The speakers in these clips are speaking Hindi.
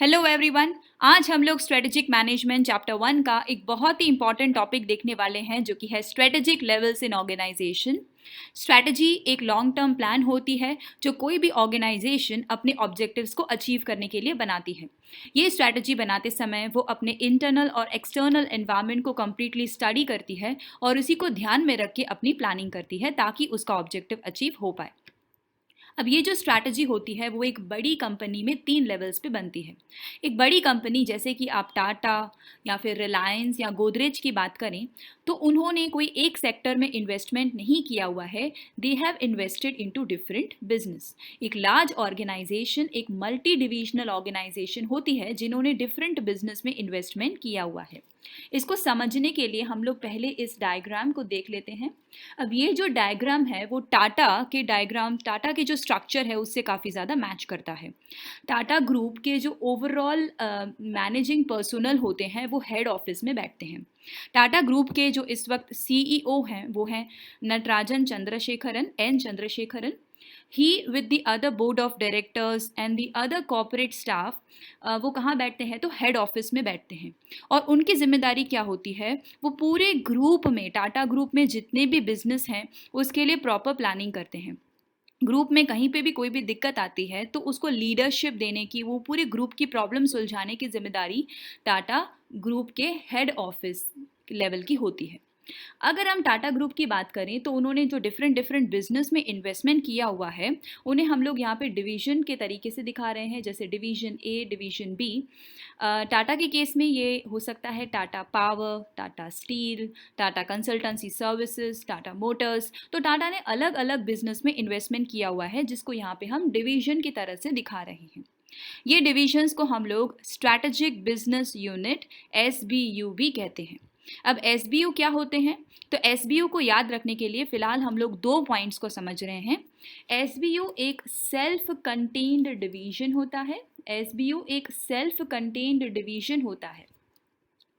Hello everyone. आज हम लोग स्ट्रेटेजिक मैनेजमेंट चैप्टर 1 का एक बहुत ही इंपॉर्टेंट टॉपिक देखने वाले हैं जो कि है strategic levels in organisation. Strategy एक लॉन्ग टर्म प्लान होती है जो कोई भी ऑर्गेनाइजेशन अपने ऑब्जेक्टिव्स को अचीव करने के लिए बनाती है। ये स्ट्रेटजी बनाते समय वो अपने इंटरनल और एक्सटर्नल एनवायरनमेंट को कम्प्लीटली स्टडी करती है और उसी को ध्यान में रख के अपनी प्लानिंग करती है ताकि उसका ऑब्जेक्टिव अचीव हो पाए। अब ये जो स्ट्रैटेजी होती है वो एक बड़ी कंपनी में 3 लेवल्स पे बनती है। एक बड़ी कंपनी जैसे कि आप टाटा या फिर रिलायंस या गोदरेज की बात करें तो उन्होंने कोई एक सेक्टर में इन्वेस्टमेंट नहीं किया हुआ है। They have invested into different business. एक लार्ज ऑर्गेनाइजेशन एक मल्टी डिविजनल ऑर्गेनाइजेशन होती है जिन्होंने डिफरेंट बिजनेस में इन्वेस्टमेंट किया हुआ है। इसको समझने के लिए हम लोग पहले इस डायग्राम को देख लेते हैं। अब ये जो डायग्राम है वो टाटा के जो स्ट्रक्चर है उससे काफ़ी ज़्यादा मैच करता है। टाटा ग्रुप के जो ओवरऑल मैनेजिंग पर्सनल होते हैं वो हेड ऑफिस में बैठते हैं। टाटा ग्रुप के जो इस वक्त सीईओ हैं वो हैं Natarajan Chandrasekaran. He with the other board of directors and the other corporate staff वो कहाँ बैठते हैं तो हेड ऑफिस में बैठते हैं। और उनकी जिम्मेदारी क्या होती है, वो पूरे ग्रुप में टाटा ग्रुप में जितने भी बिजनेस हैं उसके लिए प्रॉपर प्लानिंग करते हैं। ग्रुप में कहीं पे भी कोई भी दिक्कत आती है तो उसको लीडरशिप देने की, वो पूरे ग्रुप की प्रॉब्लम सुलझाने की जिम्मेदारी टाटा ग्रुप के हेड ऑफिस लेवल की होती है। अगर हम टाटा ग्रुप की बात करें तो उन्होंने जो डिफरेंट डिफरेंट बिजनेस में इन्वेस्टमेंट किया हुआ है उन्हें हम लोग यहाँ पे डिवीजन के तरीके से दिखा रहे हैं, जैसे division A, division B. Tata के केस में ये हो सकता है Tata power, Tata steel, Tata consultancy services, Tata motors. तो टाटा ने अलग अलग बिजनेस में इन्वेस्टमेंट किया हुआ है जिसको यहाँ पे हम डिवीजन की तरह से दिखा रहे हैं। ये डिविजन्स को हम लोग स्ट्रैटेजिक बिजनेस यूनिट SBU भी कहते हैं। अब SBU क्या होते हैं, तो SBU को याद रखने के लिए फिलहाल हम लोग 2 पॉइंट्स को समझ रहे हैं। SBU एक सेल्फ कंटेन्ड डिवीजन होता है। SBU एक सेल्फ कंटेन्ड डिवीजन होता है,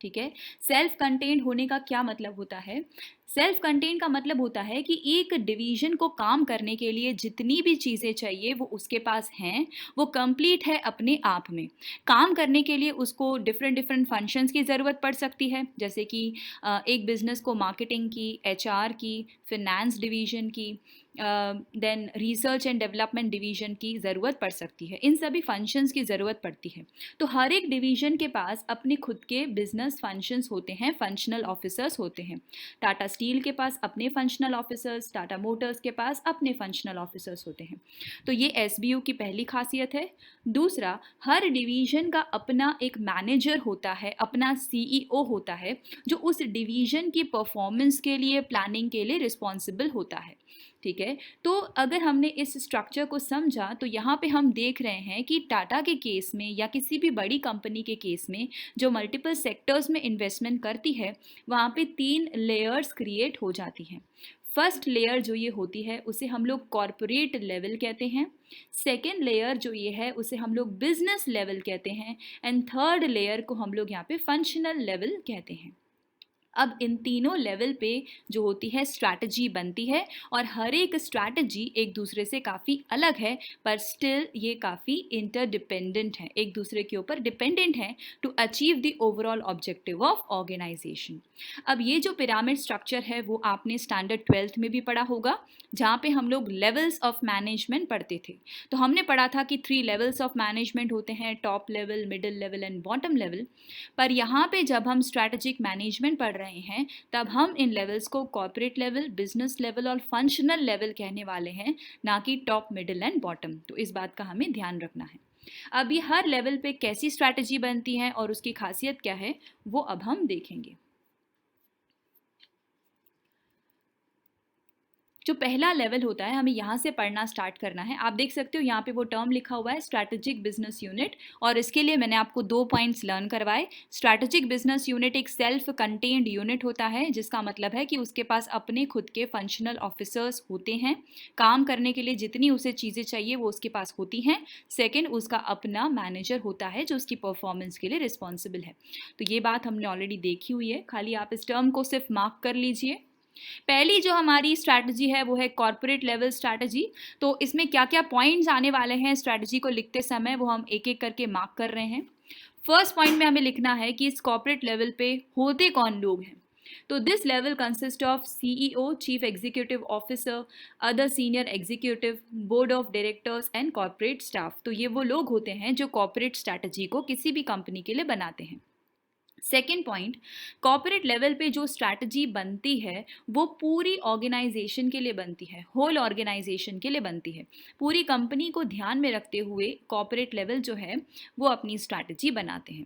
ठीक है। सेल्फ कंटेन्ड होने का क्या मतलब होता है, सेल्फ कंटेन का मतलब होता है कि एक डिवीजन को काम करने के लिए जितनी भी चीज़ें चाहिए वो उसके पास हैं, वो कंप्लीट है अपने आप में। काम करने के लिए उसको डिफरेंट डिफरेंट फंक्शंस की ज़रूरत पड़ सकती है, जैसे कि एक बिज़नेस को मार्केटिंग की, HR की, फिनेंस डिवीजन की, then research and development division की ज़रूरत पड़ सकती है। इन सभी फंक्शंस की ज़रूरत पड़ती है। तो हर एक डिवीजन के पास अपने खुद के बिजनेस फंक्शंस होते हैं, फंक्शनल ऑफिसर्स होते हैं। टाटा स्टील के पास अपने फंक्शनल ऑफिसर्स, टाटा मोटर्स के पास अपने फंक्शनल ऑफिसर्स होते हैं। तो ये SBU की पहली खासियत है। दूसरा, हर डिवीजन का अपना एक मैनेजर होता है, अपना CEO होता है जो उस डिवीजन की परफॉर्मेंस के लिए, प्लानिंग के लिए रिस्पॉन्सिबल होता है, ठीक है। तो अगर हमने इस स्ट्रक्चर को समझा तो यहाँ पे हम देख रहे हैं कि टाटा के केस में या किसी भी बड़ी कंपनी के केस में जो मल्टीपल सेक्टर्स में इन्वेस्टमेंट करती है वहाँ पे 3 लेयर्स क्रिएट हो जाती हैं। फर्स्ट लेयर जो ये होती है उसे हम लोग कॉरपोरेट लेवल कहते हैं। सेकेंड लेयर जो ये है उसे हम लोग बिजनेस लेवल कहते हैं। एंड थर्ड लेयर को हम लोग यहाँ पे फंक्शनल लेवल कहते हैं। अब इन तीनों लेवल पे जो होती है स्ट्रैटेजी बनती है और हर एक स्ट्रैटेजी एक दूसरे से काफ़ी अलग है, पर स्टिल ये काफ़ी इंटरडिपेंडेंट है, एक दूसरे के ऊपर डिपेंडेंट है to achieve the overall objective of organisation. अब ये जो पिरामिड स्ट्रक्चर है वो आपने स्टैंडर्ड 12th में भी पढ़ा होगा, जहाँ पे हम लोग लेवल्स ऑफ मैनेजमेंट पढ़ते थे। तो हमने पढ़ा था कि 3 लेवल्स ऑफ मैनेजमेंट होते हैं, top level, middle level and bottom level. पर यहाँ पे जब हम स्ट्रैटेजिक मैनेजमेंट पढ़ रहे हैं तब हम इन लेवल्स को कॉर्पोरेट लेवल, बिजनेस लेवल और फंक्शनल लेवल कहने वाले हैं, ना कि टॉप, मिडिल एंड बॉटम। तो इस बात का हमें ध्यान रखना है। अब ये हर लेवल पे कैसी स्ट्रैटेजी बनती है और उसकी खासियत क्या है वो अब हम देखेंगे। जो पहला लेवल होता है हमें यहाँ से पढ़ना स्टार्ट करना है। आप देख सकते हो यहाँ पे वो टर्म लिखा हुआ है स्ट्रैटेजिक बिजनेस यूनिट, और इसके लिए मैंने आपको 2 पॉइंट्स लर्न करवाए। स्ट्रैटेजिक बिजनेस यूनिट एक सेल्फ कंटेन्ड यूनिट होता है, जिसका मतलब है कि उसके पास अपने खुद के फंक्शनल ऑफिसर्स होते हैं। काम करने के लिए जितनी उसे चीज़ें चाहिए वो उसके पास होती हैं। सेकेंड, उसका अपना मैनेजर होता है जो उसकी परफॉर्मेंस के लिए रिस्पॉन्सिबल है। तो ये बात हमने ऑलरेडी देखी हुई है, खाली आप इस टर्म को सिर्फ मार्क कर लीजिए। पहली जो हमारी स्ट्रैटेजी है वो है कॉर्पोरेट लेवल स्ट्रैटेजी। तो इसमें क्या क्या पॉइंट्स आने वाले हैं स्ट्रैटेजी को लिखते समय वो हम एक एक करके मार्क कर रहे हैं। फर्स्ट पॉइंट में हमें लिखना है कि इस कॉर्पोरेट लेवल पे होते कौन लोग हैं। तो this level consist of CEO, chief executive officer, other senior executive, board of directors and corporate staff. तो ये वो लोग होते हैं जो कॉर्पोरेट स्ट्रैटेजी को किसी भी कंपनी के लिए बनाते हैं। सेकेंड पॉइंट, कॉर्पोरेट लेवल पे जो स्ट्रैटेजी बनती है वो पूरी ऑर्गेनाइजेशन के लिए बनती है, होल ऑर्गेनाइजेशन के लिए बनती है। पूरी कंपनी को ध्यान में रखते हुए कॉर्पोरेट लेवल जो है वो अपनी स्ट्रैटेजी बनाते हैं।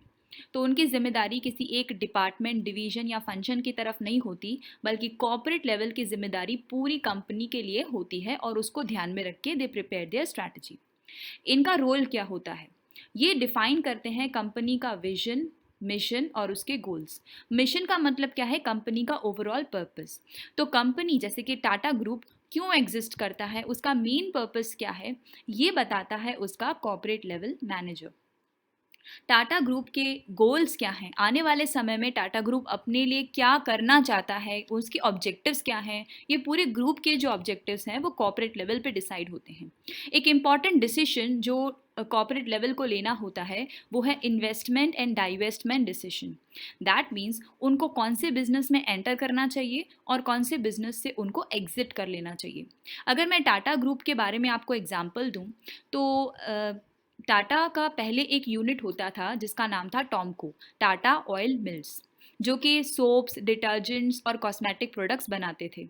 तो उनकी जिम्मेदारी किसी एक डिपार्टमेंट, डिवीजन या फंक्शन की तरफ नहीं होती, बल्कि कॉर्पोरेट लेवल की जिम्मेदारी पूरी कंपनी के लिए होती है और उसको ध्यान में रख के दे प्रिपेयर देयर स्ट्रैटेजी। इनका रोल क्या होता है? ये डिफाइन करते हैं कंपनी का विजन, मिशन और उसके गोल्स। मिशन का मतलब क्या है? कंपनी का ओवरऑल पर्पस। तो कंपनी जैसे कि टाटा ग्रुप क्यों एग्जिस्ट करता है, उसका मेन पर्पस क्या है, ये बताता है उसका corporate level manager. Tata group के गोल्स क्या हैं, आने वाले समय में टाटा ग्रुप अपने लिए क्या करना चाहता है, उसके ऑब्जेक्टिव्स क्या हैं, ये पूरे ग्रुप के जो ऑब्जेक्टिव्स हैं वो कॉर्पोरेट लेवल पे डिसाइड होते हैं। एक इम्पॉर्टेंट डिसीजन जो कॉर्पोरेट लेवल को लेना होता है वो है investment and divestment decision. That means उनको कौन से बिजनेस में एंटर करना चाहिए और कौन से बिजनेस से उनको एग्जिट कर लेना चाहिए। अगर मैं टाटा ग्रुप के बारे में आपको एग्जांपल दूं तो टाटा का पहले एक यूनिट होता था जिसका नाम था टॉमको, टाटा ऑयल मिल्स, जो कि सोप्स, डिटर्जेंट्स और कॉस्मेटिक प्रोडक्ट्स बनाते थे।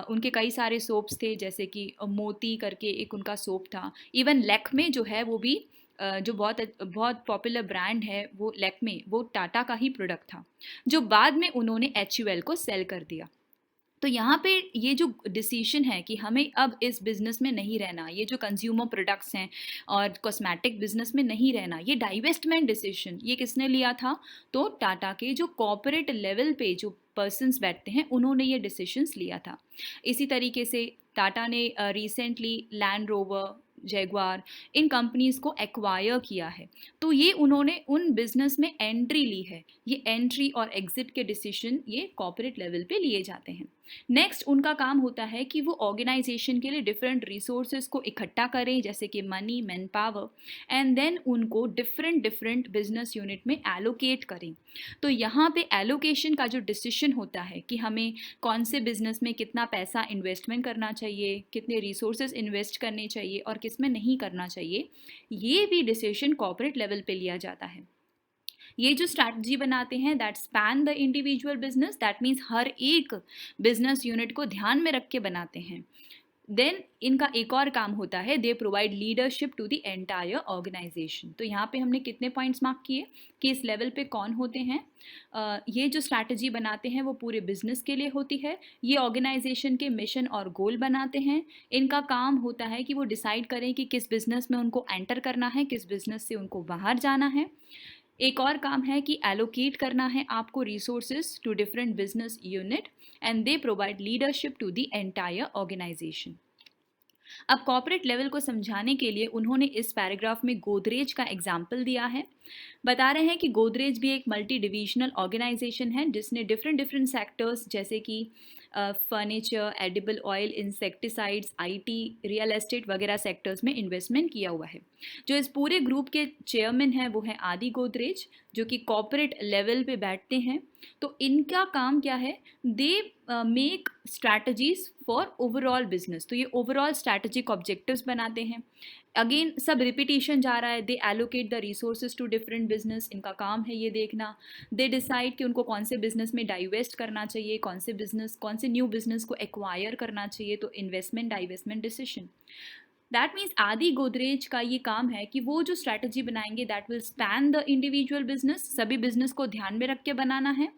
उनके कई सारे सोप्स थे, जैसे कि मोती करके एक उनका सोप था। इवन लैक्मे जो है वो भी जो बहुत बहुत पॉपुलर ब्रांड है, वो लैक्मे, वो टाटा का ही प्रोडक्ट था, जो बाद में उन्होंने HUL को सेल कर दिया। तो यहाँ पे ये जो डिसीजन है कि हमें अब इस बिज़नेस में नहीं रहना, ये जो कंज्यूमर प्रोडक्ट्स हैं और कॉस्मेटिक बिज़नेस में नहीं रहना, ये डाइवेस्टमेंट डिसीजन ये किसने लिया था? तो टाटा के जो कॉर्पोरेट लेवल पे जो पर्सन्स बैठते हैं उन्होंने ये डिसीजंस लिया था। इसी तरीके से टाटा ने रिसेंटली लैंड रोवर, जैगुआर, इन कंपनीज को एक्वायर किया है। तो ये उन्होंने उन बिजनेस में एंट्री ली है। ये एंट्री और एग्जिट के डिसीजन ये कॉर्पोरेट लेवल पे लिए जाते हैं। नेक्स्ट उनका काम होता है कि वो ऑर्गेनाइजेशन के लिए डिफरेंट रिसोर्सेज को इकट्ठा करें, जैसे कि money, man power, and then उनको डिफरेंट डिफरेंट बिजनेस यूनिट में एलोकेट करें। तो यहाँ पे एलोकेशन का जो डिसीजन होता है कि हमें कौन से बिजनेस में कितना पैसा इन्वेस्टमेंट करना चाहिए, कितने रिसोर्सेज इन्वेस्ट करने चाहिए और किस में नहीं करना चाहिए, ये भी डिसीजन कॉर्पोरेट लेवल पे लिया जाता है। ये जो स्ट्रैटेजी बनाते हैं that span the individual business, that means हर एक बिजनेस यूनिट को ध्यान में रख के बनाते हैं। देन इनका एक और काम होता है, they provide leadership to the entire organisation. तो यहाँ पे हमने कितने पॉइंट्स मार्क किए कि इस लेवल पे कौन होते हैं। ये जो स्ट्रैटेजी बनाते हैं वो पूरे बिजनेस के लिए होती है। ये ऑर्गेनाइजेशन के मिशन और गोल बनाते हैं। इनका काम होता है कि वो डिसाइड करें कि किस बिजनेस में उनको एंटर करना है, किस बिजनेस से उनको बाहर जाना है। एक और काम है कि एलोकेट करना है आपको resources to different business unit, and they provide leadership to the entire organisation. अब कॉर्पोरेट लेवल को समझाने के लिए उन्होंने इस पैराग्राफ में गोदरेज का एग्जाम्पल दिया है। बता रहे हैं कि गोदरेज भी एक मल्टी डिविजनल ऑर्गेनाइजेशन है जिसने डिफरेंट डिफरेंट सेक्टर्स जैसे कि furniture, edible oil, insecticides, IT, real estate वगैरह सेक्टर्स में इन्वेस्टमेंट किया हुआ है। जो इस पूरे ग्रुप के चेयरमैन हैं वो हैं आदि गोदरेज, जो कि कॉर्पोरेट लेवल पे बैठते हैं। तो इनका काम क्या है? They make strategies for overall business. तो ये ओवरऑल स्ट्रैटेजिक ऑब्जेक्टिव्स बनाते हैं। अगेन सब रिपीटिशन जा रहा है। They allocate the resources to different business, इनका काम है ये देखना। दे डिसाइड कि उनको कौन से बिजनेस में डाइवेस्ट करना चाहिए, कौन से न्यू बिजनेस को एक्वायर करना चाहिए, तो investment divestment decision. That means आदि गोदरेज का ये काम है कि वो जो स्ट्रैटेजी बनाएंगे that will span the individual business, सभी बिजनेस को ध्यान में रख के बनाना है।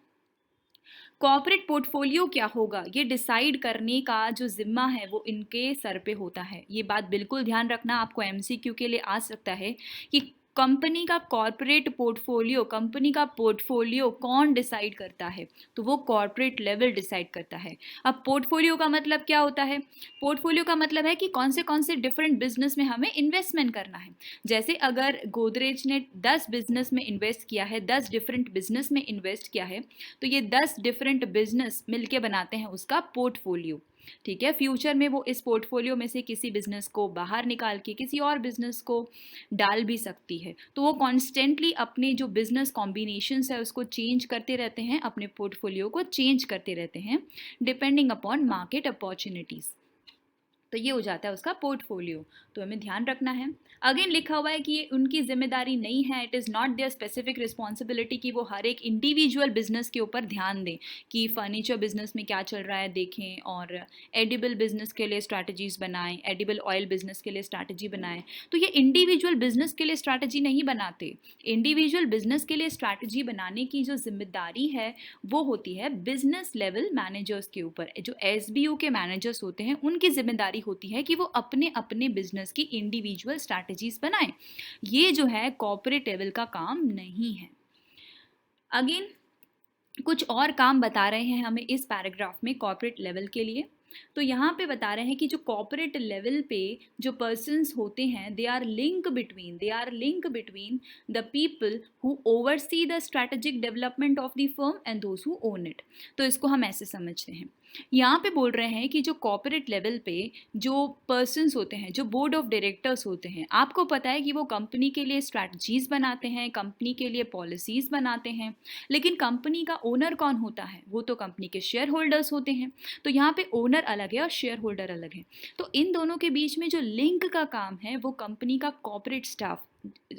कॉर्पोरेट पोर्टफोलियो क्या होगा ये डिसाइड करने का जो जिम्मा है वो इनके सर पे होता है। ये बात बिल्कुल ध्यान रखना, आपको MCQ के लिए आ सकता है कि कंपनी का कॉर्पोरेट पोर्टफोलियो, कंपनी का पोर्टफोलियो कौन डिसाइड करता है? तो वो कॉर्पोरेट लेवल डिसाइड करता है। अब पोर्टफोलियो का मतलब क्या होता है? पोर्टफोलियो का मतलब है कि कौन से डिफरेंट बिजनेस में हमें इन्वेस्टमेंट करना है। जैसे अगर गोदरेज ने 10 बिजनेस में इन्वेस्ट किया है, 10 डिफरेंट बिजनेस में इन्वेस्ट किया है, तो ये 10 डिफरेंट बिजनेस मिलके बनाते हैं उसका पोर्टफोलियो। ठीक है, फ्यूचर में वो इस पोर्टफोलियो में से किसी बिजनेस को बाहर निकाल के किसी और बिजनेस को डाल भी सकती है। तो वो कॉन्स्टेंटली अपने जो बिजनेस कॉम्बिनेशंस है उसको चेंज करते रहते हैं, अपने पोर्टफोलियो को चेंज करते रहते हैं डिपेंडिंग अपॉन मार्केट अपॉर्चुनिटीज़। तो ये हो जाता है उसका पोर्टफोलियो। तो हमें ध्यान रखना है। अगेन लिखा हुआ है कि ये उनकी जिम्मेदारी नहीं है, it is not there specific responsibility कि वो हर एक इंडिविजुअल बिजनेस के ऊपर ध्यान दें कि फर्नीचर बिजनेस में क्या चल रहा है देखें, और एडिबल बिजनेस के लिए स्ट्रैटेजीज बनाएं, एडिबल ऑयल बिजनेस के लिए स्ट्रैटेजी बनाएं। तो ये इंडिविजुअल बिजनेस के लिए स्ट्रैटेजी नहीं बनाते। इंडिविजुअल बिजनेस के लिए स्ट्रैटेजी बनाने की जो जिम्मेदारी है वो होती है बिजनेस लेवल मैनेजर्स के ऊपर। जो एसबीओ के मैनेजर्स होते हैं उनकी जिम्मेदारी होती है कि वो अपने अपने बिजनेस की इंडिविजुअल स्ट्रैटेजीज बनाएं। ये जो है कॉर्पोरेट लेवल का काम नहीं है। अगेन कुछ और काम बता रहे हैं हमें इस पैराग्राफ में कॉर्पोरेट लेवल के लिए। तो यहाँ पे बता रहे हैं कि जो कॉर्पोरेट लेवल पे जो पर्सन्स होते हैं they are link between the people who oversee the strategic development of the firm and those who own it. तो इसको हम ऐसे समझते हैं, यहाँ पे बोल रहे हैं कि जो कॉर्पोरेट लेवल पे जो पर्सन्स होते हैं, जो बोर्ड ऑफ डायरेक्टर्स होते हैं, आपको पता है कि वो कंपनी के लिए स्ट्रैटेजीज बनाते हैं, कंपनी के लिए पॉलिसीज बनाते हैं, लेकिन कंपनी का ओनर कौन होता है? वो तो कंपनी के शेयर होल्डर्स होते हैं। तो यहाँ पे ओनर अलग है और शेयर होल्डर अलग है। तो इन दोनों के बीच में जो लिंक का काम है वो कंपनी का कॉर्पोरेट स्टाफ,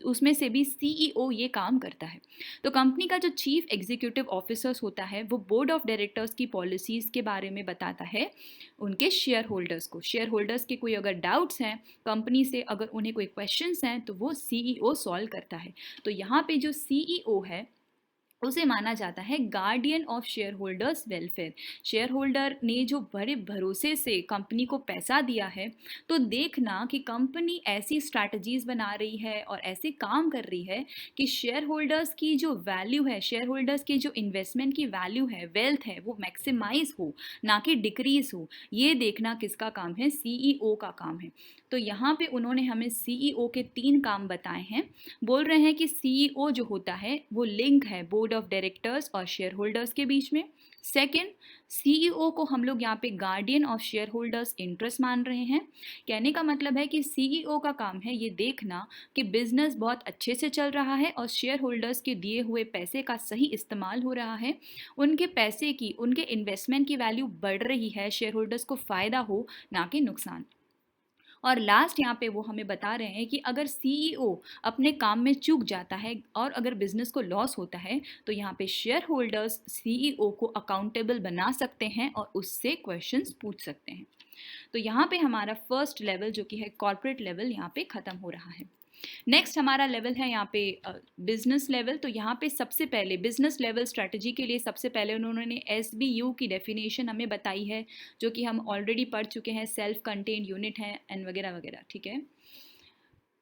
उसमें से भी सीईओ ये काम करता है। तो कंपनी का जो चीफ एग्जीक्यूटिव ऑफिसर्स होता है वो बोर्ड ऑफ डायरेक्टर्स की पॉलिसीज़ के बारे में बताता है उनके शेयर होल्डर्स को। शेयर होल्डर्स के कोई अगर डाउट्स हैं कंपनी से, अगर उन्हें कोई क्वेश्चंस हैं, तो वो सीईओ सॉल्व करता है। तो यहाँ पे जो सीईओ है उसे माना जाता है guardian of share holders welfare. Share holder ने जो बड़े भरोसे से कंपनी को पैसा दिया है, तो देखना कि कंपनी ऐसी स्ट्रैटेजीज बना रही है और ऐसे काम कर रही है कि शेयर होल्डर्स की जो वैल्यू है, शेयर होल्डर्स की जो इन्वेस्टमेंट की वैल्यू है, वेल्थ है, वो मैक्सिमाइज हो, ना कि डिक्रीज हो। ये देखना किसका काम है? सीईओ का काम है। तो यहाँ पे उन्होंने हमें सीईओ के 3 काम बताए हैं। बोल रहे हैं कि सीईओ जो होता है वो लिंक है बोर्ड ऑफ डायरेक्टर्स और शेयर होल्डर्स के बीच में। सेकेंड, सीईओ को हम लोग यहाँ पे guardian of share holders interest मान रहे हैं। कहने का मतलब है कि सीईओ का काम है ये देखना कि बिजनेस बहुत अच्छे से चल रहा है और शेयर होल्डर्स के दिए हुए पैसे का सही इस्तेमाल हो रहा है, उनके पैसे की, उनके इन्वेस्टमेंट की वैल्यू बढ़ रही है, शेयर होल्डर्स को फ़ायदा हो, ना कि नुकसान। और लास्ट यहाँ पे वो हमें बता रहे हैं कि अगर सीईओ अपने काम में चूक जाता है और अगर बिजनेस को लॉस होता है, तो यहाँ पे शेयर होल्डर्स सीईओ को अकाउंटेबल बना सकते हैं और उससे क्वेश्चंस पूछ सकते हैं। तो यहाँ पे हमारा फर्स्ट लेवल जो कि है कॉर्पोरेट लेवल यहाँ पे ख़त्म हो रहा है। नेक्स्ट हमारा लेवल है यहाँ पे बिजनेस लेवल। तो यहाँ पे सबसे पहले बिजनेस लेवल स्ट्रैटेजी के लिए सबसे पहले उन्होंने एसबीयू की डेफिनेशन हमें बताई है, जो कि हम ऑलरेडी पढ़ चुके हैं, सेल्फ कंटेन्ड यूनिट है एंड वगैरह वगैरह। ठीक है,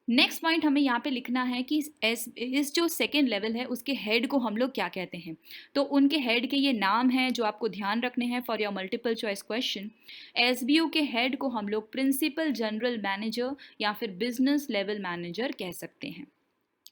नेक्स्ट पॉइंट हमें यहाँ पे लिखना है कि इस जो सेकेंड लेवल है उसके हेड को हम लोग क्या कहते हैं। तो उनके हेड के ये नाम हैं जो आपको ध्यान रखने हैं for your multiple choice question. SBU के हेड को हम लोग प्रिंसिपल जनरल मैनेजर या फिर बिजनेस लेवल मैनेजर कह सकते हैं।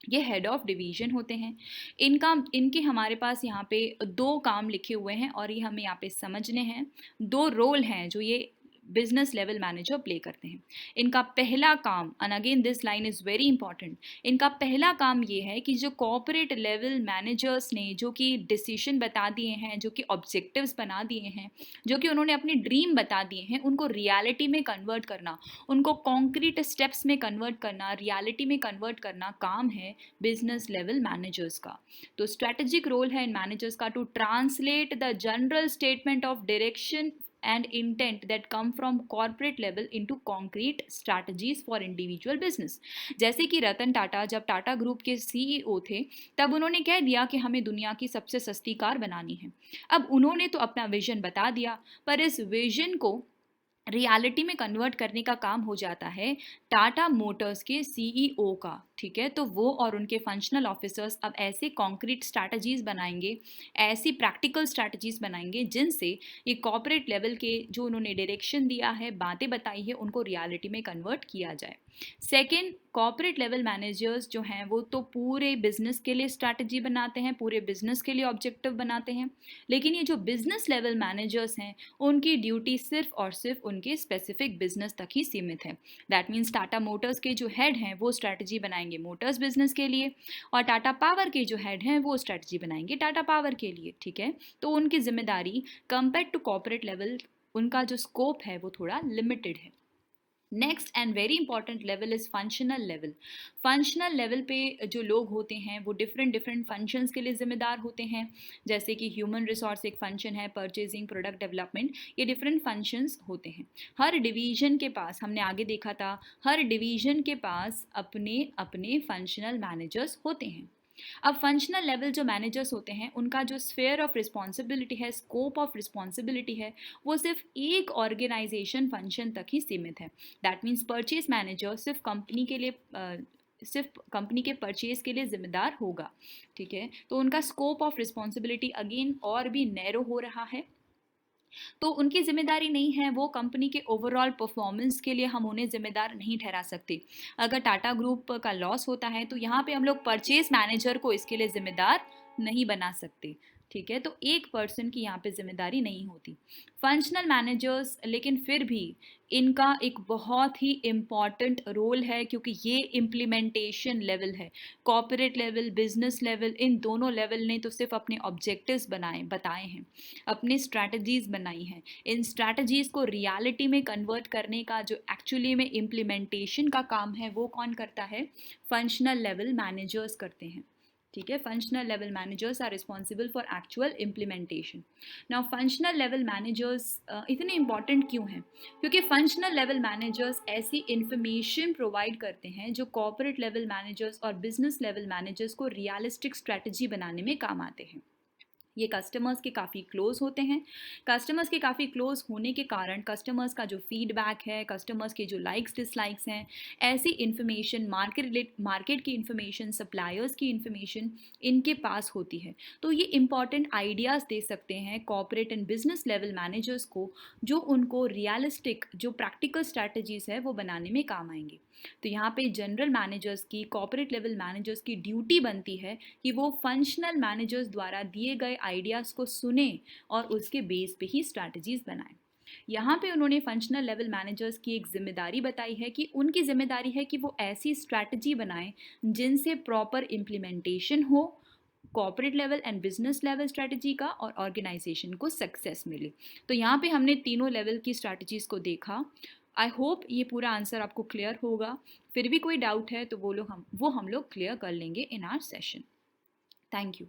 ये हेड ऑफ डिवीजन होते हैं। इनके हमारे पास यहाँ पे 2 काम लिखे हुए हैं और ये हमें यहाँ पे समझने हैं। 2 रोल हैं जो ये बिजनेस लेवल मैनेजर प्ले करते हैं। इनका पहला काम, and again this line is very important, इनका पहला काम ये है कि जो कॉर्पोरेट लेवल मैनेजर्स ने जो कि डिसीजन बता दिए हैं, जो कि ऑब्जेक्टिव्स बना दिए हैं, जो कि उन्होंने अपनी ड्रीम बता दिए हैं, उनको रियलिटी में कन्वर्ट करना, उनको कॉन्क्रीट स्टेप्स में कन्वर्ट करना, रियलिटी में कन्वर्ट करना काम है बिजनेस लेवल मैनेजर्स का। तो स्ट्रेटेजिक रोल है इन मैनेजर्स का to translate the general statement of direction and intent that come from corporate level into concrete strategies for individual business। जैसे कि रतन टाटा जब टाटा ग्रुप के सीईओ थे, तब उन्होंने कह दिया कि हमें दुनिया की सबसे सस्ती कार बनानी है। अब उन्होंने तो अपना विजन बता दिया, पर इस विजन को रियलिटी में कन्वर्ट करने का काम हो जाता है टाटा मोटर्स के सीईओ का। ठीक है, तो वो और उनके फंक्शनल ऑफिसर्स अब ऐसे कॉन्क्रीट स्ट्रैटेजीज बनाएंगे, ऐसी प्रैक्टिकल स्ट्रैटेजीज बनाएंगे जिनसे ये कॉर्पोरेट लेवल के जो उन्होंने डायरेक्शन दिया है, बातें बताई है, उनको रियलिटी में कन्वर्ट किया जाए। सेकेंड, कॉर्पोरेट लेवल मैनेजर्स जो हैं वो तो पूरे बिजनेस के लिए स्ट्रैटेजी बनाते हैं, पूरे बिजनेस के लिए ऑब्जेक्टिव बनाते हैं, लेकिन ये जो बिजनेस लेवल मैनेजर्स हैं उनकी ड्यूटी सिर्फ और सिर्फ उनके स्पेसिफिक बिजनेस तक ही सीमित है। दैट मीन्स टाटा मोटर्स के जो हेड हैं वो स्ट्रैटेजी बनाएंगे मोटर्स बिजनेस के लिए, और टाटा पावर के जो हेड हैं वो स्ट्रैटेजी बनाएंगे टाटा पावर के लिए। ठीक है, तो उनकी जिम्मेदारी कंपेयर टू कॉर्पोरेट लेवल, उनका जो स्कोप है वो थोड़ा लिमिटेड है। Next and very important level is functional level. Functional level पे जो लोग होते हैं वो डिफरेंट डिफरेंट फंक्शंस के लिए ज़िम्मेदार होते हैं, जैसे कि ह्यूमन रिसोर्स एक फंक्शन है, परचेजिंग, प्रोडक्ट डेवलपमेंट, ये डिफरेंट फंक्शंस होते हैं। हर डिवीजन के पास, हमने आगे देखा था, हर डिवीजन के पास अपने अपने फंक्शनल मैनेजर्स होते हैं। अब फंक्शनल लेवल जो मैनेजर्स होते हैं उनका जो स्फेयर ऑफ रिस्पॉन्सिबिलिटी है, स्कोप ऑफ रिस्पॉन्सिबिलिटी है, वो सिर्फ एक ऑर्गेनाइजेशन फंक्शन तक ही सीमित है। दैट मीन्स परचेज मैनेजर सिर्फ कंपनी के लिए सिर्फ कंपनी के परचेज के लिए जिम्मेदार होगा। ठीक है, तो उनका स्कोप ऑफ रिस्पॉन्सिबिलिटी अगेन और भी नैरो हो रहा है। तो उनकी जिम्मेदारी नहीं है, वो कंपनी के ओवरऑल परफॉर्मेंस के लिए हम उन्हें जिम्मेदार नहीं ठहरा सकते। अगर टाटा ग्रुप का लॉस होता है तो यहाँ पे हम लोग परचेज मैनेजर को इसके लिए जिम्मेदार नहीं बना सकते। ठीक है, तो एक पर्सन की यहाँ पे जिम्मेदारी नहीं होती। फंक्शनल मैनेजर्स लेकिन फिर भी इनका एक बहुत ही इम्पॉर्टेंट रोल है, क्योंकि ये इम्प्लीमेंटेशन लेवल है। कॉर्पोरेट लेवल, बिजनेस लेवल, इन दोनों लेवल ने तो सिर्फ अपने ऑब्जेक्टिव्स बताए हैं, अपनी स्ट्रैटेजीज बनाई हैं। इन स्ट्रैटेजीज को रियलिटी में कन्वर्ट करने का जो एक्चुअली में इम्प्लीमेंटेशन का काम है वो कौन करता है? फंक्शनल लेवल मैनेजर्स करते हैं। ठीक है, functional level managers are responsible for actual implementation. Now functional level managers इतने इंपॉर्टेंट क्यों हैं? क्योंकि फंक्शनल लेवल मैनेजर्स ऐसी इंफॉर्मेशन प्रोवाइड करते हैं जो कॉर्पोरेट लेवल मैनेजर्स और बिजनेस लेवल मैनेजर्स को रियलिस्टिक स्ट्रैटेजी बनाने में काम आते हैं। ये कस्टमर्स के काफ़ी क्लोज होते हैं। कस्टमर्स के काफ़ी क्लोज होने के कारण कस्टमर्स का जो फीडबैक है, कस्टमर्स के जो लाइक्स डिसलाइक्स हैं, ऐसी इन्फॉर्मेशन, मार्केट की इन्फॉर्मेशन, सप्लायर्स की इन्फॉर्मेशन इनके पास होती है। तो ये इंपॉर्टेंट आइडियाज़ दे सकते हैं corporate and business level managers को, जो उनको रियलिस्टिक जो प्रैक्टिकल स्ट्रैटेजीज़ है वो बनाने में काम आएंगे। तो यहाँ पे जनरल मैनेजर्स की, कॉर्पोरेट लेवल मैनेजर्स की ड्यूटी बनती है कि वो फंक्शनल मैनेजर्स द्वारा दिए गए आइडियाज़ को सुने और उसके बेस पे ही स्ट्रैटेजीज बनाएं। यहाँ पे उन्होंने फंक्शनल लेवल मैनेजर्स की एक जिम्मेदारी बताई है कि उनकी जिम्मेदारी है कि वो ऐसी स्ट्रैटेजी बनाएं जिनसे प्रॉपर इम्प्लीमेंटेशन हो corporate level and business level strategy का, और ऑर्गेनाइजेशन को सक्सेस मिले। तो यहाँ पे हमने तीनों लेवल की स्ट्रैटेजीज को देखा। आई होप ये पूरा आंसर आपको क्लियर होगा। फिर भी कोई डाउट है तो वो हम लोग क्लियर कर लेंगे in our session. Thank you.